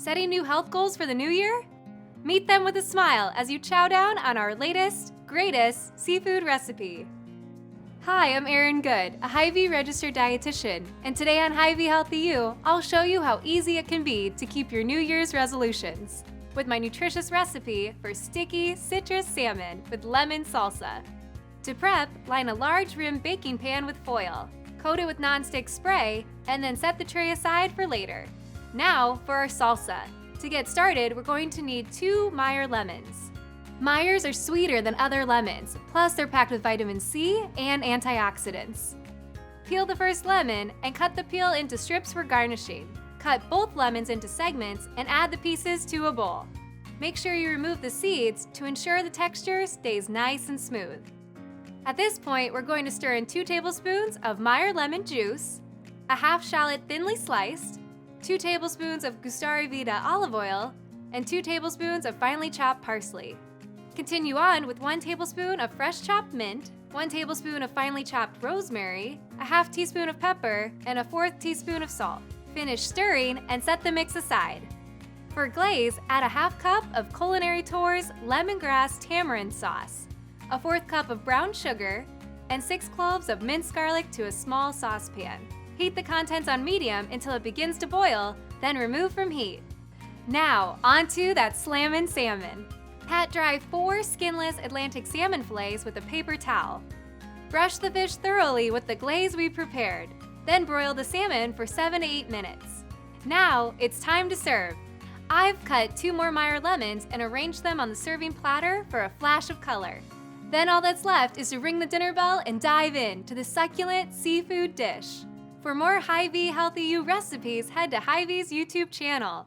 Setting new health goals for the new year? Meet them with a smile as you chow down on our latest, greatest seafood recipe. Hi, I'm Erin Good, a Hy-Vee registered dietitian, and today on Hy-Vee Healthy You, I'll show you how easy it can be to keep your New Year's resolutions with my nutritious recipe for Sticky Citrus Salmon with Lemon Salsa. To prep, line a large rim baking pan with foil, coat it with nonstick spray, and then set the tray aside for later. Now for our salsa. To get started, we're going to need 2 Meyer lemons. Meyers are sweeter than other lemons, plus they're packed with vitamin C and antioxidants. Peel the first lemon and cut the peel into strips for garnishing. Cut both lemons into segments and add the pieces to a bowl. Make sure you remove the seeds to ensure the texture stays nice and smooth. At this point, we're going to stir in 2 tablespoons of Meyer lemon juice, a half shallot thinly sliced, 2 tablespoons of Gustari Vita olive oil, and 2 tablespoons of finely chopped parsley. Continue on with 1 tablespoon of fresh chopped mint, 1 tablespoon of finely chopped rosemary, a half teaspoon of pepper, and a 1/4 teaspoon of salt. Finish stirring and set the mix aside. For glaze, add a half cup of Culinary Tours lemongrass tamarind sauce, a 1/4 cup of brown sugar, and 6 cloves of minced garlic to a small saucepan. Heat the contents on medium until it begins to boil, then remove from heat. Now, onto that slammin' salmon. Pat dry 4 skinless Atlantic salmon fillets with a paper towel. Brush the fish thoroughly with the glaze we prepared, then broil the salmon for 7 to 8 minutes. Now, it's time to serve. I've cut 2 more Meyer lemons and arranged them on the serving platter for a flash of color. Then all that's left is to ring the dinner bell and dive in to the succulent seafood dish. For more Hy-Vee Healthy You recipes, head to Hy-Vee's YouTube channel.